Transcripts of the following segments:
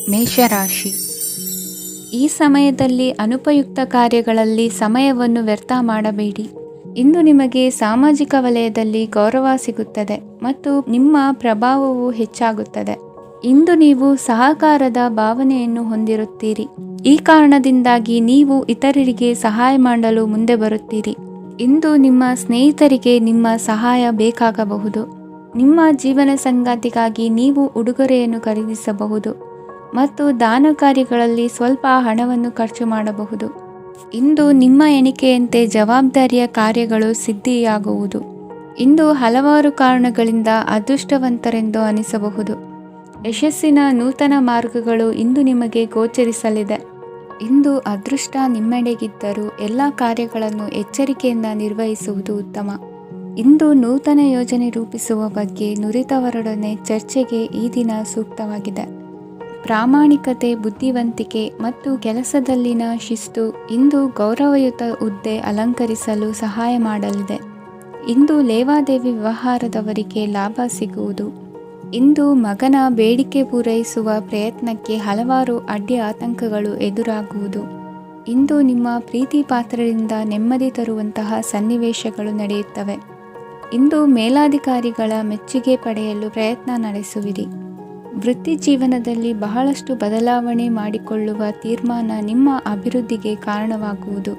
ಮೇಷರಾಶಿ. ಈ ಸಮಯದಲ್ಲಿ ಅನುಪಯುಕ್ತ ಕಾರ್ಯಗಳಲ್ಲಿ ಸಮಯವನ್ನು ವ್ಯರ್ಥ ಮಾಡಬೇಡಿ. ಇಂದು ನಿಮಗೆ ಸಾಮಾಜಿಕ ವಲಯದಲ್ಲಿ ಗೌರವ ಸಿಗುತ್ತದೆ ಮತ್ತು ನಿಮ್ಮ ಪ್ರಭಾವವು ಹೆಚ್ಚಾಗುತ್ತದೆ. ಇಂದು ನೀವು ಸಹಕಾರದ ಭಾವನೆಯನ್ನು ಹೊಂದಿರುತ್ತೀರಿ. ಈ ಕಾರಣದಿಂದಾಗಿ ನೀವು ಇತರರಿಗೆ ಸಹಾಯ ಮಾಡಲು ಮುಂದೆ ಬರುತ್ತೀರಿ. ಇಂದು ನಿಮ್ಮ ಸ್ನೇಹಿತರಿಗೆ ನಿಮ್ಮ ಸಹಾಯ ಬೇಕಾಗಬಹುದು. ನಿಮ್ಮ ಜೀವನ ಸಂಗಾತಿಗಾಗಿ ನೀವು ಉಡುಗೊರೆಯನ್ನು ಖರೀದಿಸಬಹುದು ಮತ್ತು ದಾನ ಕಾರ್ಯಗಳಲ್ಲಿ ಸ್ವಲ್ಪ ಹಣವನ್ನು ಖರ್ಚು ಮಾಡಬಹುದು. ಇಂದು ನಿಮ್ಮ ಎಣಿಕೆಯಂತೆ ಜವಾಬ್ದಾರಿಯ ಕಾರ್ಯಗಳು ಸಿದ್ಧಿಯಾಗುವುದು. ಇಂದು ಹಲವಾರು ಕಾರಣಗಳಿಂದ ಅದೃಷ್ಟವಂತರೆಂದು ಅನಿಸಬಹುದು. ಯಶಸ್ಸಿನ ನೂತನ ಮಾರ್ಗಗಳು ಇಂದು ನಿಮಗೆ ಗೋಚರಿಸಲಿದೆ. ಇಂದು ಅದೃಷ್ಟ ನಿಮ್ಮೆಡೆಗಿದ್ದರೂ ಎಲ್ಲ ಕಾರ್ಯಗಳನ್ನು ಎಚ್ಚರಿಕೆಯಿಂದ ನಿರ್ವಹಿಸುವುದು ಉತ್ತಮ. ಇಂದು ನೂತನ ಯೋಜನೆ ರೂಪಿಸುವ ಬಗ್ಗೆ ನುರಿತವರೊಡನೆ ಚರ್ಚೆಗೆ ಈ ದಿನ ಸೂಕ್ತವಾಗಿದೆ. ಪ್ರಾಮಾಣಿಕತೆ, ಬುದ್ಧಿವಂತಿಕೆ ಮತ್ತು ಕೆಲಸದಲ್ಲಿನ ಶಿಸ್ತು ಇಂದು ಗೌರವಯುತ ಹುದ್ದೆ ಅಲಂಕರಿಸಲು ಸಹಾಯ ಮಾಡಲಿದೆ. ಇಂದು ಲೇವಾದೇವಿ ವ್ಯವಹಾರದವರಿಗೆ ಲಾಭ ಸಿಗುವುದು. ಇಂದು ಮಗನ ಬೇಡಿಕೆ ಪೂರೈಸುವ ಪ್ರಯತ್ನಕ್ಕೆ ಹಲವಾರು ಅಡ್ಡಿ ಆತಂಕಗಳು ಎದುರಾಗುವುದು. ಇಂದು ನಿಮ್ಮ ಪ್ರೀತಿ ಪಾತ್ರರಿಂದ ನೆಮ್ಮದಿ ತರುವಂತಹ ಸನ್ನಿವೇಶಗಳು ನಡೆಯುತ್ತವೆ. ಇಂದು ಮೇಲಾಧಿಕಾರಿಗಳ ಮೆಚ್ಚುಗೆ ಪಡೆಯಲು ಪ್ರಯತ್ನ ನಡೆಸುವಿರಿ. ವೃತ್ತಿ ಜೀವನದಲ್ಲಿ ಬಹಳಷ್ಟು ಬದಲಾವಣೆ ಮಾಡಿಕೊಳ್ಳುವ ತೀರ್ಮಾನ ನಿಮ್ಮ ಅಭಿವೃದ್ಧಿಗೆ ಕಾರಣವಾಗುವುದು.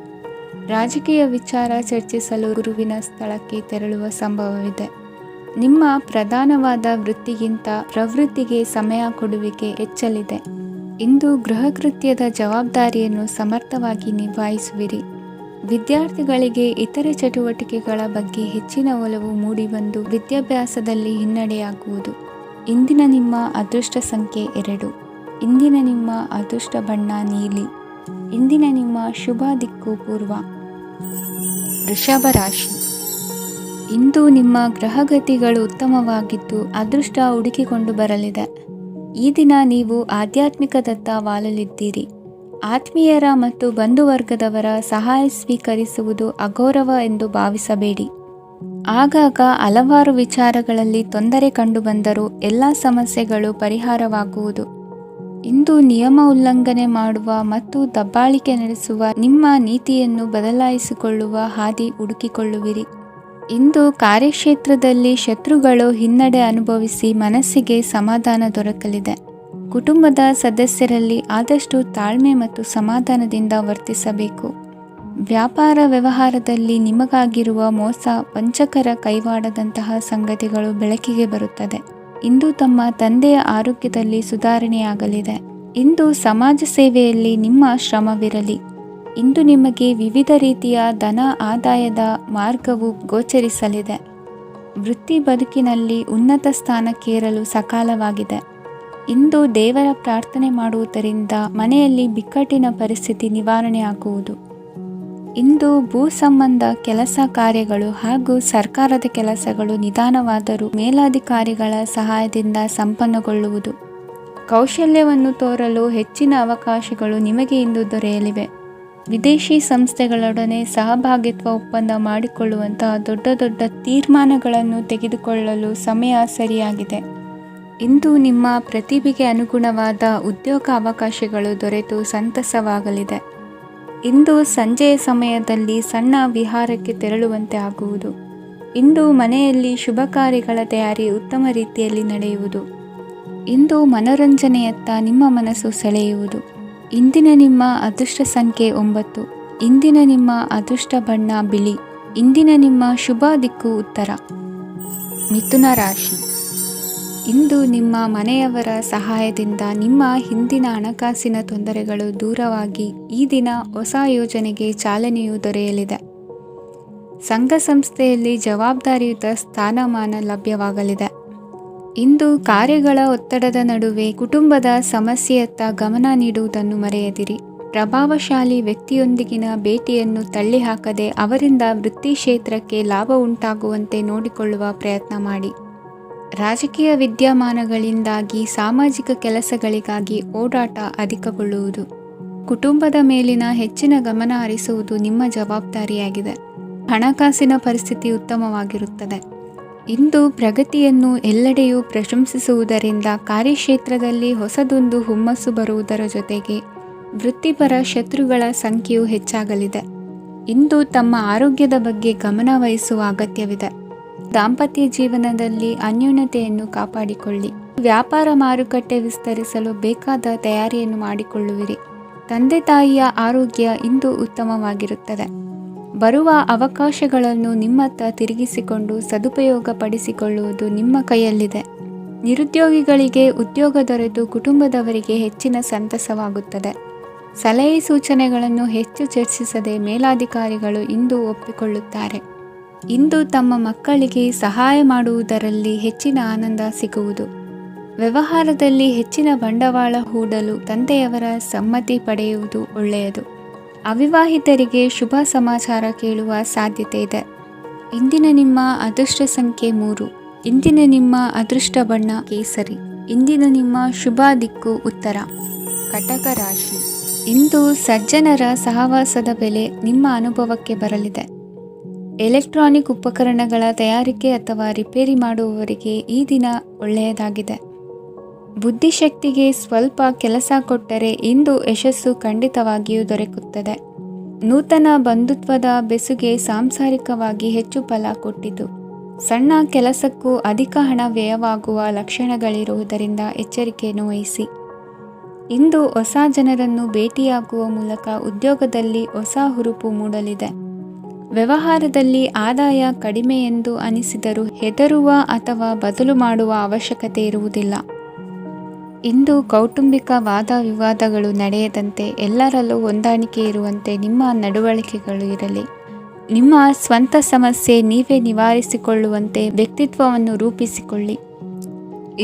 ರಾಜಕೀಯ ವಿಚಾರ ಚರ್ಚಿಸಲು ಗುರುವಿನ ಸ್ಥಳಕ್ಕೆ ತೆರಳುವ ಸಂಭವವಿದೆ. ನಿಮ್ಮ ಪ್ರಧಾನವಾದ ವೃತ್ತಿಗಿಂತ ಪ್ರವೃತ್ತಿಗೆ ಸಮಯ ಕೊಡುವಿಕೆ ಹೆಚ್ಚಲಿದೆ. ಇಂದು ಗೃಹ ಕೃತ್ಯದ ಜವಾಬ್ದಾರಿಯನ್ನು ಸಮರ್ಥವಾಗಿ ನಿಭಾಯಿಸುವಿರಿ. ವಿದ್ಯಾರ್ಥಿಗಳಿಗೆ ಇತರೆ ಚಟುವಟಿಕೆಗಳ ಬಗ್ಗೆ ಹೆಚ್ಚಿನ ಒಲವು ಮೂಡಿಬಂದು ವಿದ್ಯಾಭ್ಯಾಸದಲ್ಲಿ ಹಿನ್ನಡೆಯಾಗುವುದು. ಇಂದಿನ ನಿಮ್ಮ ಅದೃಷ್ಟ ಸಂಖ್ಯೆ 2. ಇಂದಿನ ನಿಮ್ಮ ಅದೃಷ್ಟ ಬಣ್ಣ ನೀಲಿ. ಇಂದಿನ ನಿಮ್ಮ ಶುಭ ದಿಕ್ಕು ಪೂರ್ವ. ವೃಷಭ ರಾಶಿ. ಇಂದು ನಿಮ್ಮ ಗ್ರಹಗತಿಗಳು ಉತ್ತಮವಾಗಿದ್ದು ಅದೃಷ್ಟ ಹುಡುಕಿಕೊಂಡು ಬರಲಿದೆ. ಈ ದಿನ ನೀವು ಆಧ್ಯಾತ್ಮಿಕದತ್ತ ವಾಲಲಿದ್ದೀರಿ. ಆತ್ಮೀಯರ ಮತ್ತು ಬಂಧುವರ್ಗದವರ ಸಹಾಯ ಸ್ವೀಕರಿಸುವುದು ಅಗೌರವ ಎಂದು ಭಾವಿಸಬೇಡಿ. ಆಗಾಗ ಹಲವಾರು ವಿಚಾರಗಳಲ್ಲಿ ತೊಂದರೆ ಕಂಡುಬಂದರೂ ಎಲ್ಲ ಸಮಸ್ಯೆಗಳು ಪರಿಹಾರವಾಗುವುದು. ಇಂದು ನಿಯಮ ಉಲ್ಲಂಘನೆ ಮಾಡುವ ಮತ್ತು ದಬ್ಬಾಳಿಕೆ ನಡೆಸುವ ನಿಮ್ಮ ನೀತಿಯನ್ನು ಬದಲಾಯಿಸಿಕೊಳ್ಳುವ ಹಾದಿ ಹುಡುಕಿಕೊಳ್ಳುವಿರಿ. ಇಂದು ಕಾರ್ಯಕ್ಷೇತ್ರದಲ್ಲಿ ಶತ್ರುಗಳು ಹಿನ್ನಡೆ ಅನುಭವಿಸಿ ಮನಸ್ಸಿಗೆ ಸಮಾಧಾನ ದೊರಕಲಿದೆ. ಕುಟುಂಬದ ಸದಸ್ಯರಲ್ಲಿ ಆದಷ್ಟು ತಾಳ್ಮೆ ಮತ್ತು ಸಮಾಧಾನದಿಂದ ವರ್ತಿಸಬೇಕು. ವ್ಯಾಪಾರ ವ್ಯವಹಾರದಲ್ಲಿ ನಿಮಗಾಗಿರುವ ಮೋಸ, ವಂಚಕರ ಕೈವಾಡದಂತಹ ಸಂಗತಿಗಳು ಬೆಳಕಿಗೆ ಬರುತ್ತದೆ. ಇಂದು ತಮ್ಮ ತಂದೆಯ ಆರೋಗ್ಯದಲ್ಲಿ ಸುಧಾರಣೆಯಾಗಲಿದೆ. ಇಂದು ಸಮಾಜ ಸೇವೆಯಲ್ಲಿ ನಿಮ್ಮ ಶ್ರಮವಿರಲಿ. ಇಂದು ನಿಮಗೆ ವಿವಿಧ ರೀತಿಯ ಧನ ಆದಾಯದ ಮಾರ್ಗವು ಗೋಚರಿಸಲಿದೆ. ವೃತ್ತಿ ಬದುಕಿನಲ್ಲಿ ಉನ್ನತ ಸ್ಥಾನಕ್ಕೇರಲು ಸಕಾಲವಾಗಿದೆ. ಇಂದು ದೇವರ ಪ್ರಾರ್ಥನೆ ಮಾಡುವುದರಿಂದ ಮನೆಯಲ್ಲಿ ಬಿಕ್ಕಟ್ಟಿನ ಪರಿಸ್ಥಿತಿ ನಿವಾರಣೆಯಾಗುವುದು. ಇಂದು ಭೂ ಸಂಬಂಧ ಕೆಲಸ ಕಾರ್ಯಗಳು ಹಾಗೂ ಸರ್ಕಾರದ ಕೆಲಸಗಳು ನಿಧಾನವಾದರೂ ಮೇಲಾಧಿಕಾರಿಗಳ ಸಹಾಯದಿಂದ ಸಂಪನ್ನಗೊಳ್ಳುವುದು. ಕೌಶಲ್ಯವನ್ನು ತೋರಲು ಹೆಚ್ಚಿನ ಅವಕಾಶಗಳು ನಿಮಗೆ ಇಂದು ದೊರೆಯಲಿವೆ. ವಿದೇಶಿ ಸಂಸ್ಥೆಗಳೊಡನೆ ಸಹಭಾಗಿತ್ವ ಒಪ್ಪಂದ ಮಾಡಿಕೊಳ್ಳುವಂತಹ ದೊಡ್ಡ ದೊಡ್ಡ ತೀರ್ಮಾನಗಳನ್ನು ತೆಗೆದುಕೊಳ್ಳಲು ಸಮಯ ಸರಿಯಾಗಿದೆ. ಇಂದು ನಿಮ್ಮ ಪ್ರತಿಭೆಗೆ ಅನುಗುಣವಾದ ಉದ್ಯೋಗ ಅವಕಾಶಗಳು ದೊರೆತು ಸಂತಸವಾಗಲಿದೆ. ಇಂದು ಸಂಜೆಯ ಸಮಯದಲ್ಲಿ ಸಣ್ಣ ವಿಹಾರಕ್ಕೆ ತೆರಳುವಂತೆ ಆಗುವುದು. ಇಂದು ಮನೆಯಲ್ಲಿ ಶುಭ ಕಾರ್ಯಗಳ ತಯಾರಿ ಉತ್ತಮ ರೀತಿಯಲ್ಲಿ ನಡೆಯುವುದು. ಇಂದು ಮನೋರಂಜನೆಯತ್ತ ನಿಮ್ಮ ಮನಸ್ಸು ಸೆಳೆಯುವುದು. ಇಂದಿನ ನಿಮ್ಮ ಅದೃಷ್ಟ ಸಂಖ್ಯೆ 9. ಇಂದಿನ ನಿಮ್ಮ ಅದೃಷ್ಟ ಬಣ್ಣ ಬಿಳಿ. ಇಂದಿನ ನಿಮ್ಮ ಶುಭ ದಿಕ್ಕು ಉತ್ತರ. ಮಿಥುನ ರಾಶಿ. ಇಂದು ನಿಮ್ಮ ಮನೆಯವರ ಸಹಾಯದಿಂದ ನಿಮ್ಮ ಹಿಂದಿನ ಹಣಕಾಸಿನ ತೊಂದರೆಗಳು ದೂರವಾಗಿ ಈ ದಿನ ಹೊಸ ಯೋಜನೆಗೆ ಚಾಲನೆಯು ದೊರೆಯಲಿದೆ. ಸಂಘ ಸಂಸ್ಥೆಯಲ್ಲಿ ಜವಾಬ್ದಾರಿಯುತ ಸ್ಥಾನಮಾನ ಲಭ್ಯವಾಗಲಿದೆ. ಇಂದು ಕಾರ್ಯಗಳ ಒತ್ತಡದ ನಡುವೆ ಕುಟುಂಬದ ಸಮಸ್ಯೆಯತ್ತ ಗಮನ ನೀಡುವುದನ್ನು ಮರೆಯದಿರಿ. ಪ್ರಭಾವಶಾಲಿ ವ್ಯಕ್ತಿಯೊಂದಿಗಿನ ಭೇಟಿಯನ್ನು ತಳ್ಳಿಹಾಕದೆ ಅವರಿಂದ ವೃತ್ತಿ ಕ್ಷೇತ್ರಕ್ಕೆ ಲಾಭ ಉಂಟಾಗುವಂತೆ ನೋಡಿಕೊಳ್ಳುವ ಪ್ರಯತ್ನ ಮಾಡಿ. ರಾಜಕೀಯ ವಿದ್ಯಮಾನಗಳಿಂದಾಗಿ ಸಾಮಾಜಿಕ ಕೆಲಸಗಳಿಗಾಗಿ ಓಡಾಟ ಅಧಿಕಗೊಳ್ಳುವುದು. ಕುಟುಂಬದ ಮೇಲಿನ ಹೆಚ್ಚಿನ ಗಮನ ಹರಿಸುವುದು ನಿಮ್ಮ ಜವಾಬ್ದಾರಿಯಾಗಿದೆ. ಹಣಕಾಸಿನ ಪರಿಸ್ಥಿತಿ ಉತ್ತಮವಾಗಿರುತ್ತದೆ. ಇಂದು ಪ್ರಗತಿಯನ್ನು ಎಲ್ಲೆಡೆಯೂ ಪ್ರಶಂಸಿಸುವುದರಿಂದ ಕಾರ್ಯಕ್ಷೇತ್ರದಲ್ಲಿ ಹೊಸದೊಂದು ಹುಮ್ಮಸ್ಸು ಬರುವುದರ ಜೊತೆಗೆ ವೃತ್ತಿಪರ ಶತ್ರುಗಳ ಸಂಖ್ಯೆಯು ಹೆಚ್ಚಾಗಲಿದೆ. ಇಂದು ತಮ್ಮ ಆರೋಗ್ಯದ ಬಗ್ಗೆ ಗಮನ ವಹಿಸುವ ಅಗತ್ಯವಿದೆ. ದಾಂಪತ್ಯ ಜೀವನದಲ್ಲಿ ಅನ್ಯೋನ್ಯತೆಯನ್ನು ಕಾಪಾಡಿಕೊಳ್ಳಿ. ವ್ಯಾಪಾರ ಮಾರುಕಟ್ಟೆ ವಿಸ್ತರಿಸಲು ಬೇಕಾದ ತಯಾರಿಯನ್ನು ಮಾಡಿಕೊಳ್ಳುವಿರಿ. ತಂದೆ ತಾಯಿಯ ಆರೋಗ್ಯ ಇಂದು ಉತ್ತಮವಾಗಿರುತ್ತದೆ. ಬರುವ ಅವಕಾಶಗಳನ್ನು ನಿಮ್ಮತ್ತ ತಿರುಗಿಸಿಕೊಂಡು ಸದುಪಯೋಗ ಪಡಿಸಿಕೊಳ್ಳುವುದು ನಿಮ್ಮ ಕೈಯಲ್ಲಿದೆ. ನಿರುದ್ಯೋಗಿಗಳಿಗೆ ಉದ್ಯೋಗ ದೊರೆತು ಕುಟುಂಬದವರಿಗೆ ಹೆಚ್ಚಿನ ಸಂತಸವಾಗುತ್ತದೆ. ಸಲಹೆ ಸೂಚನೆಗಳನ್ನು ಹೆಚ್ಚು ಚರ್ಚಿಸದೆ ಮೇಲಾಧಿಕಾರಿಗಳು ಇಂದು ಒಪ್ಪಿಕೊಳ್ಳುತ್ತಾರೆ. ಇಂದು ತಮ್ಮ ಮಕ್ಕಳಿಗೆ ಸಹಾಯ ಮಾಡುವುದರಲ್ಲಿ ಹೆಚ್ಚಿನ ಆನಂದ ಸಿಗುವುದು. ವ್ಯವಹಾರದಲ್ಲಿ ಹೆಚ್ಚಿನ ಬಂಡವಾಳ ಹೂಡಲು ತಂದೆಯವರ ಸಮ್ಮತಿ ಪಡೆಯುವುದು ಒಳ್ಳೆಯದು. ಅವಿವಾಹಿತರಿಗೆ ಶುಭ ಸಮಾಚಾರ ಕೇಳುವ ಸಾಧ್ಯತೆ ಇದೆ. ಇಂದಿನ ನಿಮ್ಮ ಅದೃಷ್ಟ ಸಂಖ್ಯೆ 3. ಇಂದಿನ ನಿಮ್ಮ ಅದೃಷ್ಟ ಬಣ್ಣ ಕೇಸರಿ. ಇಂದಿನ ನಿಮ್ಮ ಶುಭ ದಿಕ್ಕು ಉತ್ತರ. ಕಟಕ ರಾಶಿ. ಇಂದು ಸಜ್ಜನರ ಸಹವಾಸದ ಬೆಲೆ ನಿಮ್ಮ ಅನುಭವಕ್ಕೆ ಬರಲಿದೆ. ಎಲೆಕ್ಟ್ರಾನಿಕ್ ಉಪಕರಣಗಳ ತಯಾರಿಕೆ ಅಥವಾ ರಿಪೇರಿ ಮಾಡುವವರಿಗೆ ಈ ದಿನ ಒಳ್ಳೆಯದಾಗಿದೆ. ಬುದ್ಧಿಶಕ್ತಿಗೆ ಸ್ವಲ್ಪ ಕೆಲಸ ಕೊಟ್ಟರೆ ಇಂದು ಯಶಸ್ಸು ಖಂಡಿತವಾಗಿಯೂ ದೊರಕುತ್ತದೆ. ನೂತನ ಬಂಧುತ್ವದ ಬೆಸುಗೆ ಸಾಂಸಾರಿಕವಾಗಿ ಹೆಚ್ಚು ಫಲ ಕೊಟ್ಟಿತು. ಸಣ್ಣ ಕೆಲಸಕ್ಕೂ ಅಧಿಕ ಹಣ ವ್ಯಯವಾಗುವ ಲಕ್ಷಣಗಳಿರುವುದರಿಂದ ಎಚ್ಚರಿಕೆಯನ್ನು ವಹಿಸಿ. ಇಂದು ಹೊಸ ಜನರನ್ನು ಭೇಟಿಯಾಗುವ ಮೂಲಕ ಉದ್ಯೋಗದಲ್ಲಿ ಹೊಸ ಹುರುಪು ಮೂಡಲಿದೆ. ವ್ಯವಹಾರದಲ್ಲಿ ಆದಾಯ ಕಡಿಮೆ ಎಂದು ಅನಿಸಿದರೂ ಹೆದರುವ ಅಥವಾ ಬದಲು ಮಾಡುವ ಅವಶ್ಯಕತೆ ಇರುವುದಿಲ್ಲ. ಇಂದು ಕೌಟುಂಬಿಕ ವಾದ ವಿವಾದಗಳು ನಡೆಯದಂತೆ ಎಲ್ಲರಲ್ಲೂ ಹೊಂದಾಣಿಕೆ ಇರುವಂತೆ ನಿಮ್ಮ ನಡವಳಿಕೆಗಳು ಇರಲಿ. ನಿಮ್ಮ ಸ್ವಂತ ಸಮಸ್ಯೆ ನೀವೇ ನಿವಾರಿಸಿಕೊಳ್ಳುವಂತೆ ವ್ಯಕ್ತಿತ್ವವನ್ನು ರೂಪಿಸಿಕೊಳ್ಳಿ.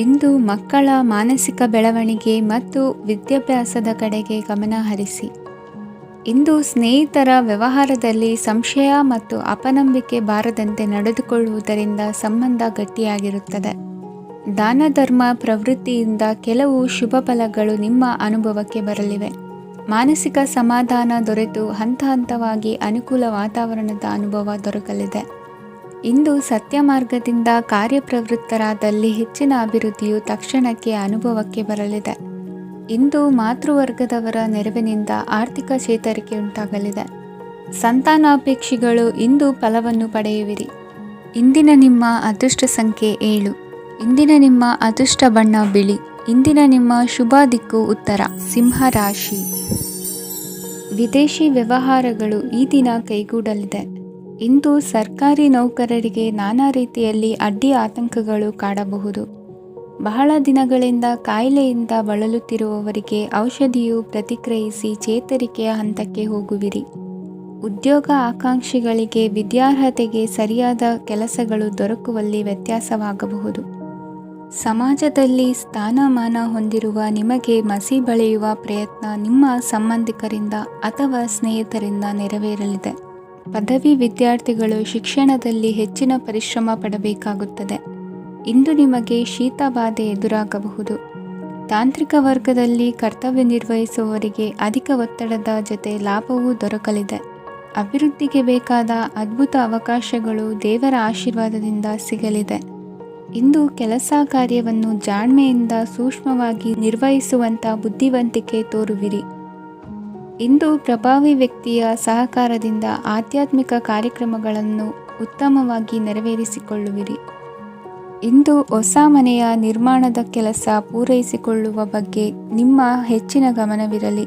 ಇಂದು ಮಕ್ಕಳ ಮಾನಸಿಕ ಬೆಳವಣಿಗೆ ಮತ್ತು ವಿದ್ಯಾಭ್ಯಾಸದ ಕಡೆಗೆ ಗಮನ ಹರಿಸಿ. ಇಂದು ಸ್ನೇಹಿತರ ವ್ಯವಹಾರದಲ್ಲಿ ಸಂಶಯ ಮತ್ತು ಅಪನಂಬಿಕೆ ಬಾರದಂತೆ ನಡೆದುಕೊಳ್ಳುವುದರಿಂದ ಸಂಬಂಧ ಗಟ್ಟಿಯಾಗಿರುತ್ತದೆ. ದಾನ ಧರ್ಮ ಪ್ರವೃತ್ತಿಯಿಂದ ಕೆಲವು ಶುಭ ಫಲಗಳು ನಿಮ್ಮ ಅನುಭವಕ್ಕೆ ಬರಲಿವೆ. ಮಾನಸಿಕ ಸಮಾಧಾನ ದೊರೆತು ಹಂತ ಹಂತವಾಗಿ ಅನುಕೂಲ ವಾತಾವರಣದ ಅನುಭವ ದೊರಕಲಿದೆ. ಇಂದು ಸತ್ಯ ಮಾರ್ಗದಿಂದ ಕಾರ್ಯಪ್ರವೃತ್ತರಾದಲ್ಲಿ ಹೆಚ್ಚಿನ ಅಭಿವೃದ್ಧಿಯು ತಕ್ಷಣಕ್ಕೆ ಅನುಭವಕ್ಕೆ ಬರಲಿದೆ. ಇಂದು ಮಾತೃವರ್ಗದವರ ನೆರವಿನಿಂದ ಆರ್ಥಿಕ ಚೇತರಿಕೆ ಉಂಟಾಗಲಿದೆ. ಸಂತಾನಾಪೇಕ್ಷಿಗಳು ಇಂದು ಫಲವನ್ನು ಪಡೆಯುವಿರಿ. ಇಂದಿನ ನಿಮ್ಮ ಅದೃಷ್ಟ ಸಂಖ್ಯೆ 7. ಇಂದಿನ ನಿಮ್ಮ ಅದೃಷ್ಟ ಬಣ್ಣ ಬಿಳಿ. ಇಂದಿನ ನಿಮ್ಮ ಶುಭ ದಿಕ್ಕು ಉತ್ತರ. ಸಿಂಹ ರಾಶಿ. ವಿದೇಶಿ ವ್ಯವಹಾರಗಳು ಈ ದಿನ ಕೈಗೂಡಲಿದೆ. ಇಂದು ಸರ್ಕಾರಿ ನೌಕರರಿಗೆ ನಾನಾ ರೀತಿಯಲ್ಲಿ ಅಡ್ಡಿ ಆತಂಕಗಳು ಕಾಡಬಹುದು. ಬಹಳ ದಿನಗಳಿಂದ ಕಾಯಿಲೆಯಿಂದ ಬಳಲುತ್ತಿರುವವರಿಗೆ ಔಷಧಿಯು ಪ್ರತಿಕ್ರಿಯಿಸಿ ಚೇತರಿಕೆಯ ಹಂತಕ್ಕೆ ಹೋಗುವಿರಿ. ಉದ್ಯೋಗ ಆಕಾಂಕ್ಷಿಗಳಿಗೆ ವಿದ್ಯಾರ್ಹತೆಗೆ ಸರಿಯಾದ ಕೆಲಸಗಳು ದೊರಕುವಲ್ಲಿ ವ್ಯತ್ಯಾಸವಾಗಬಹುದು. ಸಮಾಜದಲ್ಲಿ ಸ್ಥಾನಮಾನ ಹೊಂದಿರುವ ನಿಮಗೆ ಮಸಿ ಬಳಿಯುವ ಪ್ರಯತ್ನ ನಿಮ್ಮ ಸಂಬಂಧಿಕರಿಂದ ಅಥವಾ ಸ್ನೇಹಿತರಿಂದ ನೆರವೇರಲಿದೆ. ಪದವಿ ವಿದ್ಯಾರ್ಥಿಗಳು ಶಿಕ್ಷಣದಲ್ಲಿ ಹೆಚ್ಚಿನ ಪರಿಶ್ರಮ ಪಡಬೇಕಾಗುತ್ತದೆ. ಇಂದು ನಿಮಗೆ ಶೀತ ಬಾಧೆ ಎದುರಾಗಬಹುದು. ತಾಂತ್ರಿಕ ವರ್ಗದಲ್ಲಿ ಕರ್ತವ್ಯ ನಿರ್ವಹಿಸುವವರಿಗೆ ಅಧಿಕ ಒತ್ತಡದ ಜೊತೆ ಲಾಭವೂ ದೊರಕಲಿದೆ. ಅಭಿವೃದ್ಧಿಗೆ ಬೇಕಾದ ಅದ್ಭುತ ಅವಕಾಶಗಳು ದೇವರ ಆಶೀರ್ವಾದದಿಂದ ಸಿಗಲಿದೆ. ಇಂದು ಕೆಲಸ ಕಾರ್ಯವನ್ನು ಜಾಣ್ಮೆಯಿಂದ ಸೂಕ್ಷ್ಮವಾಗಿ ನಿರ್ವಹಿಸುವಂಥ ಬುದ್ಧಿವಂತಿಕೆ ತೋರುವಿರಿ. ಇಂದು ಪ್ರಭಾವಿ ವ್ಯಕ್ತಿಯ ಸಹಕಾರದಿಂದ ಆಧ್ಯಾತ್ಮಿಕ ಕಾರ್ಯಕ್ರಮಗಳನ್ನು ಉತ್ತಮವಾಗಿ ನೆರವೇರಿಸಿಕೊಳ್ಳುವಿರಿ. ಇಂದು ಹೊಸ ಮನೆಯ ನಿರ್ಮಾಣದ ಕೆಲಸ ಪೂರೈಸಿಕೊಳ್ಳುವ ಬಗ್ಗೆ ನಿಮ್ಮ ಹೆಚ್ಚಿನ ಗಮನವಿರಲಿ.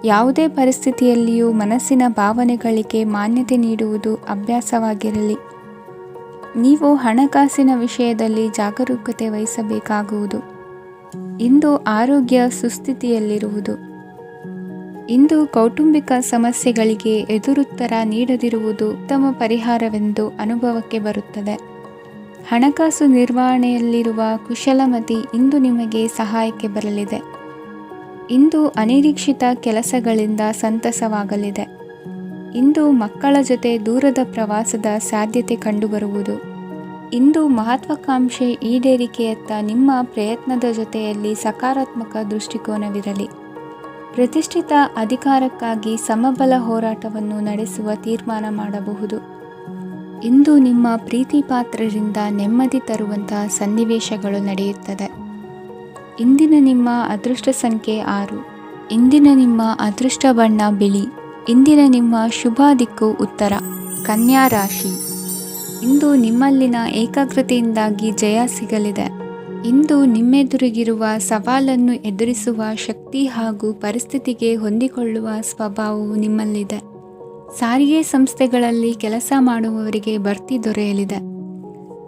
ಯಾವುದೇ ಪರಿಸ್ಥಿತಿಯಲ್ಲಿಯೂ ಮನಸ್ಸಿನ ಭಾವನೆಗಳಿಗೆ ಮಾನ್ಯತೆ ನೀಡುವುದು ಅಭ್ಯಾಸವಾಗಿರಲಿ. ನೀವು ಹಣಕಾಸಿನ ವಿಷಯದಲ್ಲಿ ಜಾಗರೂಕತೆ ವಹಿಸಬೇಕಾಗುವುದು. ಇಂದು ಆರೋಗ್ಯ ಸುಸ್ಥಿತಿಯಲ್ಲಿರುವುದು. ಇಂದು ಕೌಟುಂಬಿಕ ಸಮಸ್ಯೆಗಳಿಗೆ ಎದುರುತ್ತರ ನೀಡದಿರುವುದು ಉತ್ತಮ ಪರಿಹಾರವೆಂದು ಅನುಭವಕ್ಕೆ ಬರುತ್ತದೆ. ಹಣಕಾಸು ನಿರ್ವಹಣೆಯಲ್ಲಿರುವ ಕುಶಲಮತಿ ಇಂದು ನಿಮಗೆ ಸಹಾಯಕ್ಕೆ ಬರಲಿದೆ. ಇಂದು ಅನಿರೀಕ್ಷಿತ ಕೆಲಸಗಳಿಂದ ಸಂತಸವಾಗಲಿದೆ. ಇಂದು ಮಕ್ಕಳ ಜೊತೆ ದೂರದ ಪ್ರವಾಸದ ಸಾಧ್ಯತೆ ಕಂಡುಬರುವುದು. ಇಂದು ಮಹತ್ವಾಕಾಂಕ್ಷೆ ಈಡೇರಿಕೆಯತ್ತ ನಿಮ್ಮ ಪ್ರಯತ್ನದ ಜೊತೆಯಲ್ಲಿ ಸಕಾರಾತ್ಮಕ ದೃಷ್ಟಿಕೋನವಿರಲಿ. ಪ್ರತಿಷ್ಠಿತ ಅಧಿಕಾರಕ್ಕಾಗಿ ಸಮಬಲ ಹೋರಾಟವನ್ನು ನಡೆಸುವ ತೀರ್ಮಾನ ಮಾಡಬಹುದು. ಇಂದು ನಿಮ್ಮ ಪ್ರೀತಿ ಪಾತ್ರರಿಂದ ನೆಮ್ಮದಿ ತರುವಂತಹ ಸನ್ನಿವೇಶಗಳು ನಡೆಯುತ್ತದೆ. ಇಂದಿನ ನಿಮ್ಮ ಅದೃಷ್ಟ ಸಂಖ್ಯೆ 6. ಇಂದಿನ ನಿಮ್ಮ ಅದೃಷ್ಟ ಬಣ್ಣ ಬಿಳಿ. ಇಂದಿನ ನಿಮ್ಮ ಶುಭ ದಿಕ್ಕು ಉತ್ತರ. ಕನ್ಯಾ ರಾಶಿ. ಇಂದು ನಿಮ್ಮಲ್ಲಿನ ಏಕಾಗ್ರತೆಯಿಂದಾಗಿ ಜಯ ಸಿಗಲಿದೆ. ಇಂದು ನಿಮ್ಮೆದುರಿಗಿರುವ ಸವಾಲನ್ನು ಎದುರಿಸುವ ಶಕ್ತಿ ಹಾಗೂ ಪರಿಸ್ಥಿತಿಗೆ ಹೊಂದಿಕೊಳ್ಳುವ ಸ್ವಭಾವವು ನಿಮ್ಮಲ್ಲಿದೆ. ಸಾರಿಗೆ ಸಂಸ್ಥೆಗಳಲ್ಲಿ ಕೆಲಸ ಮಾಡುವವರಿಗೆ ಬಡ್ತಿ ದೊರೆಯಲಿದೆ.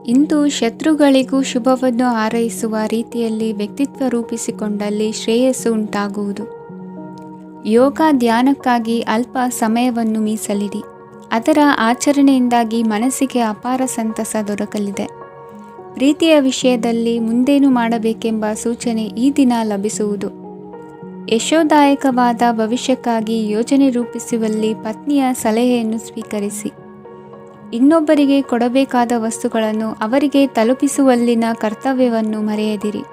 ಇಂದು ಶತ್ರುಗಳಿಗೂ ಶುಭವನ್ನು ಹಾರೈಸುವ ರೀತಿಯಲ್ಲಿ ವ್ಯಕ್ತಿತ್ವ ರೂಪಿಸಿಕೊಂಡಲ್ಲಿ ಶ್ರೇಯಸ್ಸು ಉಂಟಾಗುವುದು. ಯೋಗ ಧ್ಯಾನಕ್ಕಾಗಿ ಅಲ್ಪ ಸಮಯವನ್ನು ಮೀಸಲಿಡಿ. ಅದರ ಆಚರಣೆಯಿಂದಾಗಿ ಮನಸ್ಸಿಗೆ ಅಪಾರ ಸಂತಸ ದೊರಕಲಿದೆ. ಪ್ರೀತಿಯ ವಿಷಯದಲ್ಲಿ ಮುಂದೇನು ಮಾಡಬೇಕೆಂಬ ಸೂಚನೆ ಈ ದಿನ ಲಭಿಸುವುದು. ಯಶೋದಾಯಕವಾದ ಭವಿಷ್ಯಕ್ಕಾಗಿ ಯೋಜನೆ ರೂಪಿಸುವಲ್ಲಿ ಪತ್ನಿಯ ಸಲಹೆಯನ್ನು ಸ್ವೀಕರಿಸಿ. ಇನ್ನೊಬ್ಬರಿಗೆ ಕೊಡಬೇಕಾದ ವಸ್ತುಗಳನ್ನು ಅವರಿಗೆ ತಲುಪಿಸುವಲ್ಲಿನ ಕರ್ತವ್ಯವನ್ನು ಮರೆಯದಿರಿ.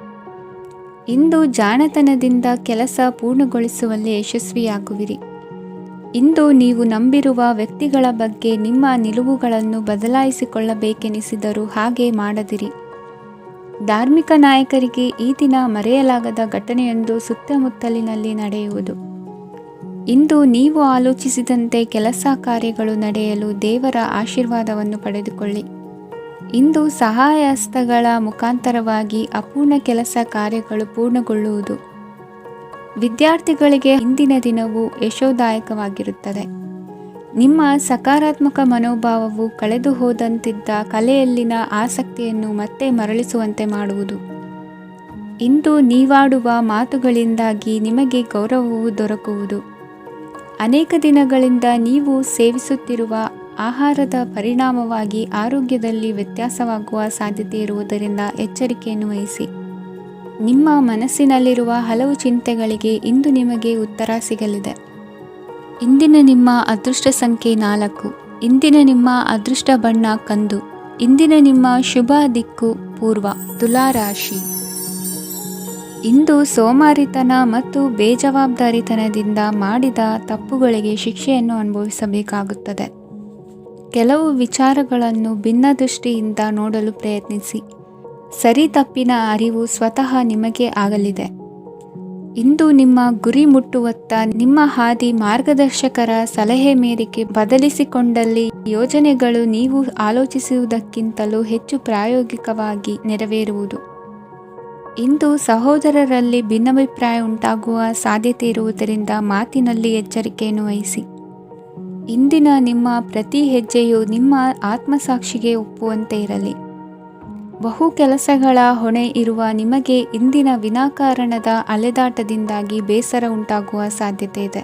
ಇಂದು ಜಾಣತನದಿಂದ ಕೆಲಸ ಪೂರ್ಣಗೊಳಿಸುವಲ್ಲಿ ಯಶಸ್ವಿಯಾಗುವಿರಿ. ಇಂದು ನೀವು ನಂಬಿರುವ ವ್ಯಕ್ತಿಗಳ ಬಗ್ಗೆ ನಿಮ್ಮ ನಿಲುವುಗಳನ್ನು ಬದಲಾಯಿಸಿಕೊಳ್ಳಬೇಕೆನಿಸಿದರೂ ಹಾಗೆ ಮಾಡದಿರಿ. ಧಾರ್ಮಿಕ ನಾಯಕರಿಗೆ ಈ ದಿನ ಮರೆಯಲಾಗದ ಘಟನೆಯೊಂದು ಸುತ್ತಮುತ್ತಲಿನಲ್ಲಿ ನಡೆಯುವುದು. ಇಂದು ನೀವು ಆಲೋಚಿಸಿದಂತೆ ಕೆಲಸ ಕಾರ್ಯಗಳು ನಡೆಯಲು ದೇವರ ಆಶೀರ್ವಾದವನ್ನು ಪಡೆದುಕೊಳ್ಳಿ. ಇಂದು ಸಹಾಯ ಹಸ್ತಗಳ ಮುಖಾಂತರವಾಗಿ ಅಪೂರ್ಣ ಕೆಲಸ ಕಾರ್ಯಗಳು ಪೂರ್ಣಗೊಳ್ಳುವುದು. ವಿದ್ಯಾರ್ಥಿಗಳಿಗೆ ಇಂದಿನ ದಿನವು ಯಶೋದಾಯಕವಾಗಿರುತ್ತದೆ. ನಿಮ್ಮ ಸಕಾರಾತ್ಮಕ ಮನೋಭಾವವು ಕಳೆದು ಹೋದಂತಿದ್ದ ಕಲೆಯಲ್ಲಿನ ಆಸಕ್ತಿಯನ್ನು ಮತ್ತೆ ಮರಳಿಸುವಂತೆ ಮಾಡುವುದು. ಇಂದು ನೀವಾಡುವ ಮಾತುಗಳಿಂದಾಗಿ ನಿಮಗೆ ಗೌರವವು ದೊರಕುವುದು. ಅನೇಕ ದಿನಗಳಿಂದ ನೀವು ಸೇವಿಸುತ್ತಿರುವ ಆಹಾರದ ಪರಿಣಾಮವಾಗಿ ಆರೋಗ್ಯದಲ್ಲಿ ವ್ಯತ್ಯಾಸವಾಗುವ ಸಾಧ್ಯತೆ ಇರುವುದರಿಂದ ಎಚ್ಚರಿಕೆಯನ್ನು ವಹಿಸಿ. ನಿಮ್ಮ ಮನಸ್ಸಿನಲ್ಲಿರುವ ಹಲವು ಚಿಂತೆಗಳಿಗೆ ಇಂದು ನಿಮಗೆ ಉತ್ತರ ಸಿಗಲಿದೆ. ಇಂದಿನ ನಿಮ್ಮ ಅದೃಷ್ಟ ಸಂಖ್ಯೆ 4. ಇಂದಿನ ನಿಮ್ಮ ಅದೃಷ್ಟ ಬಣ್ಣ ಕಂದು. ಇಂದಿನ ನಿಮ್ಮ ಶುಭ ದಿಕ್ಕು ಪೂರ್ವ. ತುಲಾ ರಾಶಿ. ಇಂದು ಸೋಮಾರಿತನ ಮತ್ತು ಬೇಜವಾಬ್ದಾರಿತನದಿಂದ ಮಾಡಿದ ತಪ್ಪುಗಳಿಗೆ ಶಿಕ್ಷೆಯನ್ನು ಅನುಭವಿಸಬೇಕಾಗುತ್ತದೆ. ಕೆಲವು ವಿಚಾರಗಳನ್ನು ಭಿನ್ನ ದೃಷ್ಟಿಯಿಂದ ನೋಡಲು ಪ್ರಯತ್ನಿಸಿ. ಸರಿ ತಪ್ಪಿನ ಅರಿವು ಸ್ವತಃ ನಿಮಗೆ ಆಗಲಿದೆ. ಇಂದು ನಿಮ್ಮ ಗುರಿ ಮುಟ್ಟುವತ್ತ ನಿಮ್ಮ ಹಾದಿ ಮಾರ್ಗದರ್ಶಕರ ಸಲಹೆ ಮೇರೆಗೆ ಬದಲಿಸಿಕೊಂಡಲ್ಲಿ ಯೋಜನೆಗಳು ನೀವು ಆಲೋಚಿಸುವುದಕ್ಕಿಂತಲೂ ಹೆಚ್ಚು ಪ್ರಾಯೋಗಿಕವಾಗಿ ನೆರವೇರುವುದು. ಇಂದು ಸಹೋದರರಲ್ಲಿ ಭಿನ್ನಾಭಿಪ್ರಾಯ ಉಂಟಾಗುವ ಸಾಧ್ಯತೆ ಇರುವುದರಿಂದ ಮಾತಿನಲ್ಲಿ ಎಚ್ಚರಿಕೆಯನ್ನು ವಹಿಸಿ. ಇಂದಿನ ನಿಮ್ಮ ಪ್ರತಿ ಹೆಜ್ಜೆಯು ನಿಮ್ಮ ಆತ್ಮಸಾಕ್ಷಿಗೆ ಒಪ್ಪುವಂತೆ ಇರಲಿ. ಬಹು ಕೆಲಸಗಳ ಹೊಣೆ ಇರುವ ನಿಮಗೆ ಇಂದಿನ ವಿನಾಕಾರಣದ ಅಲೆದಾಟದಿಂದಾಗಿ ಬೇಸರ ಉಂಟಾಗುವ ಸಾಧ್ಯತೆ ಇದೆ.